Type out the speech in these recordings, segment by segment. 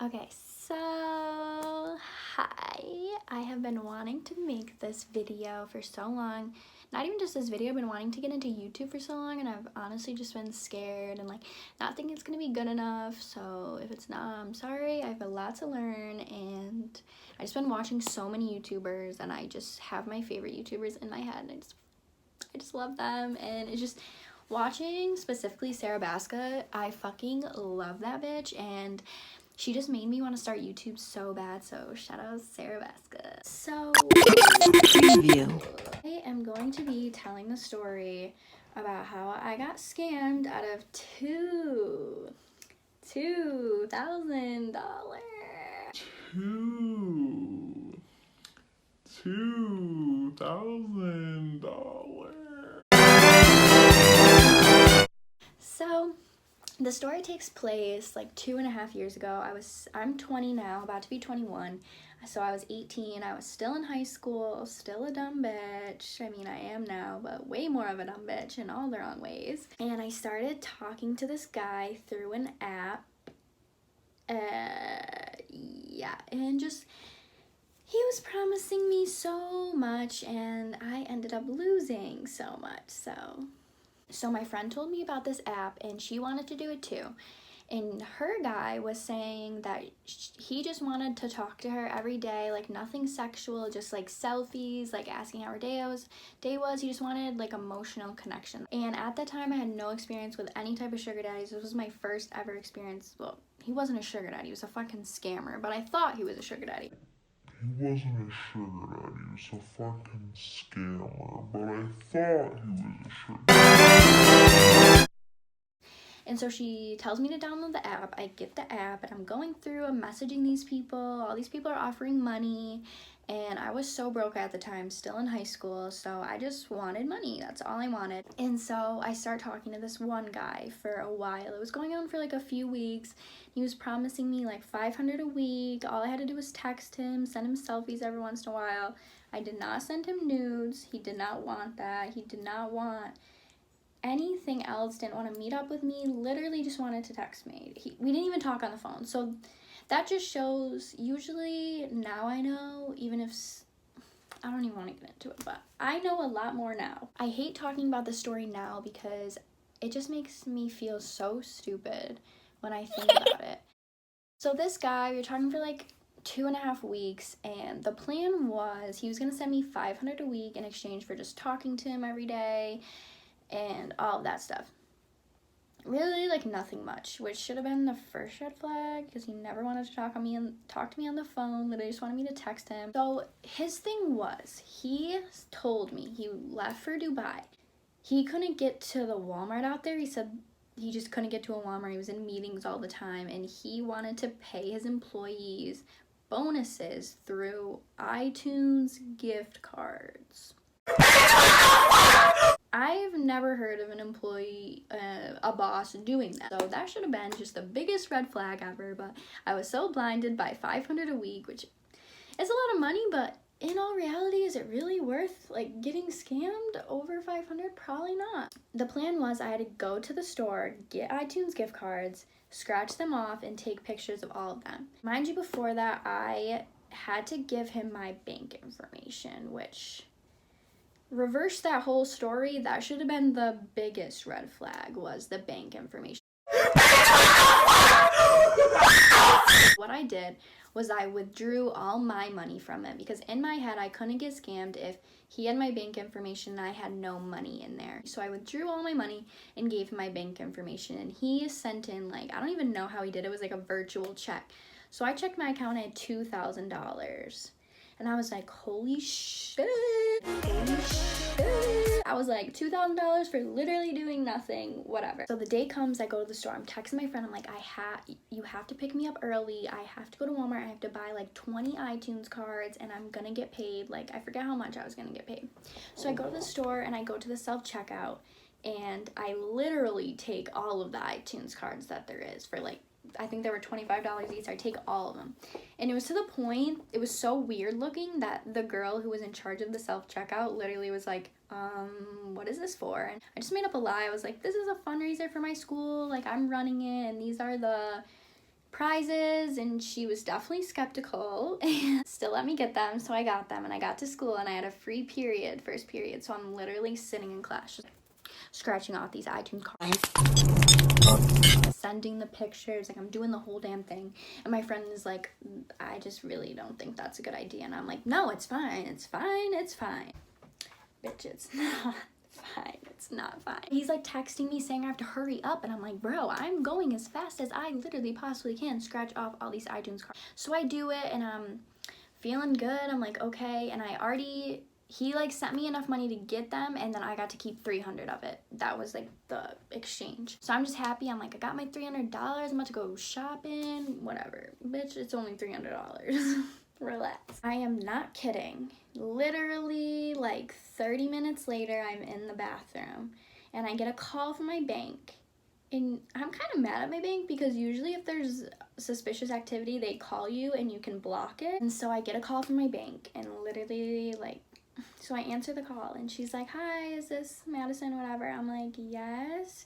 Okay, so hi. I have been wanting to make this video for so long. Not even just this video, I've been wanting to get into YouTube for so long, and I've honestly just been scared and like not thinking it's gonna be good enough. So if it's not, I'm sorry. I have a lot to learn, and I just been watching so many YouTubers, and I just have my favorite YouTubers in my head, and I just love them, and it's just watching specifically Sarah Baska. I fucking love that bitch, and she just made me want to start YouTube so bad, so shout out Sarah Baska. So, Preview. I am going to be telling the story about how I got scammed out of $2,000. $2,000. So, the story takes place like 2.5 years ago. I'm 20 now, about to be 21. So I was 18. I was still in high school, still a dumb bitch. I mean, I am now, but way more of a dumb bitch in all the wrong ways. And I started talking to this guy through an app. Yeah, and just he was promising me so much, and I ended up losing so much. So my friend told me about this app, and she wanted to do it too. And her guy was saying that he just wanted to talk to her every day, like nothing sexual, just like selfies, like asking how her day was. He just wanted like emotional connection. And at that time, I had no experience with any type of sugar daddies. This was my first ever experience. Well, he wasn't a sugar daddy, he was a fucking scammer, but I thought he was a sugar daddy. He wasn't a sugar daddy, he was a fucking scammer, but I thought he was a sugar daddy. And so she tells me to download the app. I get the app, and I'm going through, I'm messaging these people. All these people are offering money, and I was so broke at the time, still in high school, so I just wanted money. That's all I wanted. And so I start talking to this one guy for a while. It was going on for like a few weeks. He was promising me like $500 a week. All I had to do was text him, send him selfies every once in a while. I did not send him nudes. He did not want that. He did not want anything else, didn't want to meet up with me, literally just wanted to text me. We didn't even talk on the phone. So that just shows, usually now I know, even if I don't even want to get into it, but I know a lot more now. I hate talking about this story now because it just makes me feel so stupid when I think about it. So this guy, we were talking for like 2.5 weeks, and the plan was he was going to send me $500 a week in exchange for just talking to him every day and all of that stuff. Really, like nothing much, which should have been the first red flag, because he never wanted to talk to me on the phone. Literally just wanted me to text him. So his thing was, he told me he left for Dubai. He couldn't get to the Walmart out there. He said he just couldn't get to a Walmart. He was in meetings all the time, and he wanted to pay his employees bonuses through iTunes gift cards. I've never heard of an employee, a boss doing that. So that should have been just the biggest red flag ever, but I was so blinded by $500 a week, which is a lot of money, but in all reality, is it really worth like getting scammed over $500? Probably not. The plan was I had to go to the store, get iTunes gift cards, scratch them off, and take pictures of all of them. Mind you, before that, I had to give him my bank information, which, reverse that whole story, that should have been the biggest red flag, was the bank information. What I did was I withdrew all my money from it, because in my head I couldn't get scammed if he had my bank information and I had no money in there. So I withdrew all my money and gave him my bank information, and he sent in, like, I don't even know how he did it. It was like a virtual check. So I checked my account at $2,000. And I was like, holy shit. I was like, $2,000 for literally doing nothing, whatever. So the day comes, I go to the store. I'm texting my friend. I'm like, you have to pick me up early. I have to go to Walmart. I have to buy like 20 iTunes cards, and I'm gonna get paid. Like, I forget how much I was gonna get paid. So I go to the store, and I go to the self-checkout, and I literally take all of the iTunes cards that there is for like, I think they were $25 each. I take all of them. And it was to the point, it was so weird looking that the girl who was in charge of the self-checkout literally was like, what is this for? And I just made up a lie. I was like, this is a fundraiser for my school. Like, I'm running it, and these are the prizes, and she was definitely skeptical and still let me get them. So I got them, and I got to school, and I had a free period, first period. So I'm literally sitting in class just scratching off these iTunes cards, sending the pictures, like I'm doing the whole damn thing. And my friend is like, I just really don't think that's a good idea. And I'm like, no, it's fine, it's fine, it's fine. Bitch, it's not fine, it's not fine. He's like texting me saying I have to hurry up, and I'm like, bro, I'm going as fast as I literally possibly can, scratch off all these iTunes cards. So I do it, and I'm feeling good. I'm like, okay. And he like sent me enough money to get them, and then I got to keep 300 of it. That was like the exchange. So I'm just happy. I'm like, I got my $300. I'm about to go shopping, whatever. Bitch, it's only $300. Relax. I am not kidding. Literally like 30 minutes later, I'm in the bathroom and I get a call from my bank. And I'm kind of mad at my bank because usually if there's suspicious activity, they call you and you can block it. And so I get a call from my bank, and literally like, so I answer the call, and she's like, hi, is this Madison, whatever? I'm like, yes.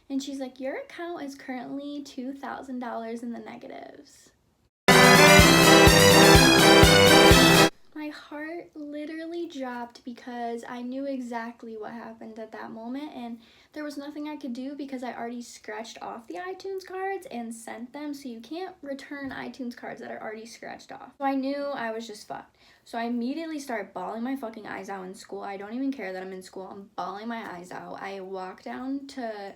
And she's like, your account is currently $2,000 in the negatives. My heart literally dropped because I knew exactly what happened at that moment, and there was nothing I could do because I already scratched off the iTunes cards and sent them, so you can't return iTunes cards that are already scratched off. So I knew I was just fucked. So I immediately started bawling my fucking eyes out in school. I don't even care that I'm in school. I'm bawling my eyes out. I walk down to...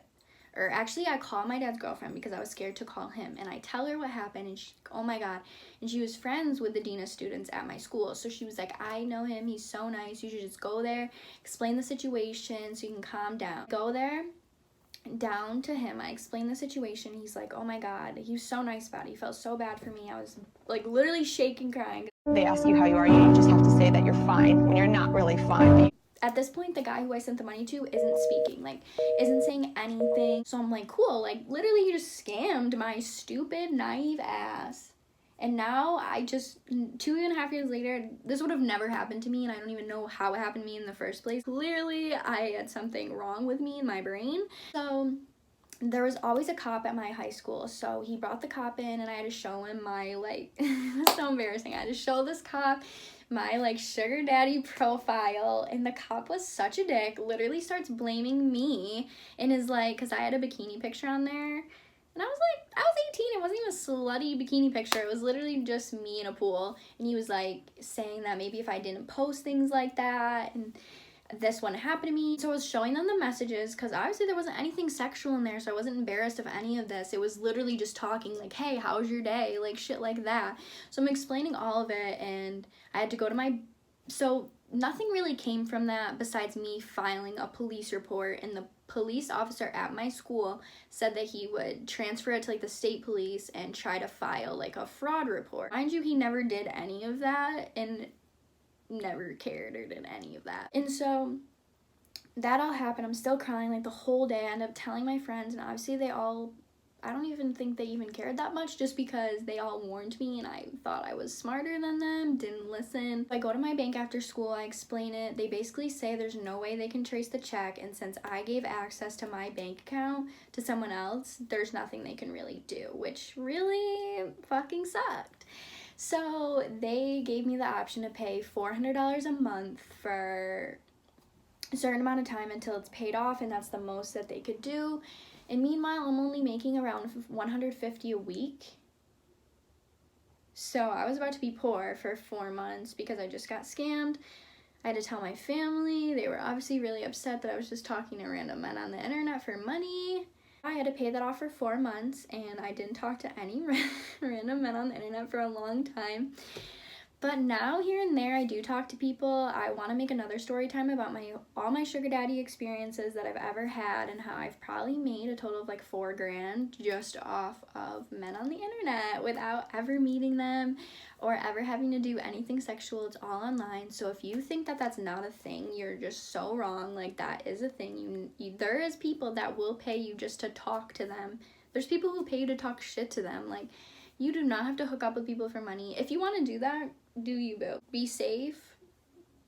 Or actually, I called my dad's girlfriend because I was scared to call him. And I tell her what happened, and she's like, oh my God. And she was friends with the dean of students at my school. So she was like, I know him. He's so nice. You should just go there, explain the situation so you can calm down. Go there, down to him. I explained the situation. He's like, oh my God. He was so nice about it. He felt so bad for me. I was like literally shaking, crying. They ask you how you are, you just have to say that you're fine when you're not really fine. At this point, the guy who I sent the money to isn't speaking, like, isn't saying anything. So I'm like, cool, like, literally he just scammed my stupid, naive ass. And now I just, 2.5 years later, this would have never happened to me, and I don't even know how it happened to me in the first place. Clearly, I had something wrong with me in my brain. So there was always a cop at my high school, so he brought the cop in, and I had to show him my, like, it's so embarrassing. I had to show this cop my like sugar daddy profile, and the cop was such a dick, literally starts blaming me, and is like, because I had a bikini picture on there, and I was like, I was 18, it wasn't even a slutty bikini picture, it was literally just me in a pool, and he was like saying that maybe if I didn't post things like that, and this wouldn't happen to me. So I was showing them the messages, because obviously there wasn't anything sexual in there, so I wasn't embarrassed of any of this. It was literally just talking like, hey, how's your day, like shit like that. So I'm explaining all of it, and I had to go to my... So nothing really came from that besides me filing a police report, and the police officer at my school said that he would transfer it to like the state police and try to file like a fraud report. Mind you, he never did any of that, and never cared or did any of that. And so that all happened. I'm still crying like the whole day. I ended up telling my friends, and obviously they all, I don't even think they even cared that much, just because they all warned me and I thought I was smarter than them, didn't listen. I go to my bank after school, I explain it. They basically say there's no way they can trace the check, and since I gave access to my bank account to someone else, there's nothing they can really do, which really fucking sucked. So they gave me the option to pay $400 a month for a certain amount of time until it's paid off, and that's the most that they could do. And meanwhile, I'm only making around $150 a week. So I was about to be poor for 4 months because I just got scammed. I had to tell my family. They were obviously really upset that I was just talking to random men on the internet for money. I had to pay that off for 4 months, and I didn't talk to any random men on the internet for a long time. But now, here and there, I do talk to people. I want to make another story time about all my sugar daddy experiences that I've ever had, and how I've probably made a total of like $4 grand just off of men on the internet without ever meeting them or ever having to do anything sexual. It's all online. So if you think that that's not a thing, you're just so wrong. Like, that is a thing. There is people that will pay you just to talk to them. There's people who pay you to talk shit to them. Like, you do not have to hook up with people for money. If you want to do that, do you, boo. Be safe.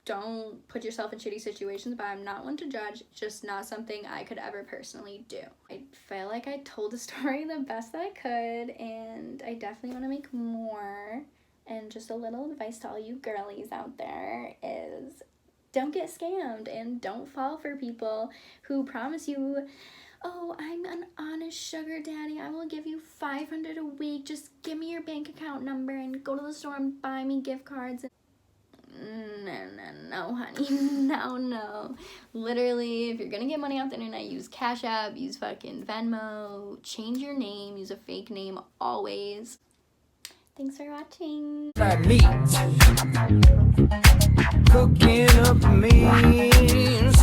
don't put yourself in shitty situations, but I'm not one to judge. Just not something I could ever personally do. I feel like I told the story the best that I could, and I definitely want to make more. And just a little advice to all you girlies out there is don't get scammed and don't fall for people who promise you, oh, I'm an honest sugar daddy. I will give you $500 a week. Just give me your bank account number and go to the store and buy me gift cards. No, honey. No. Literally, if you're gonna get money off the internet, use Cash App, use fucking Venmo, change your name, use a fake name always. Thanks for watching. Cooking up meals.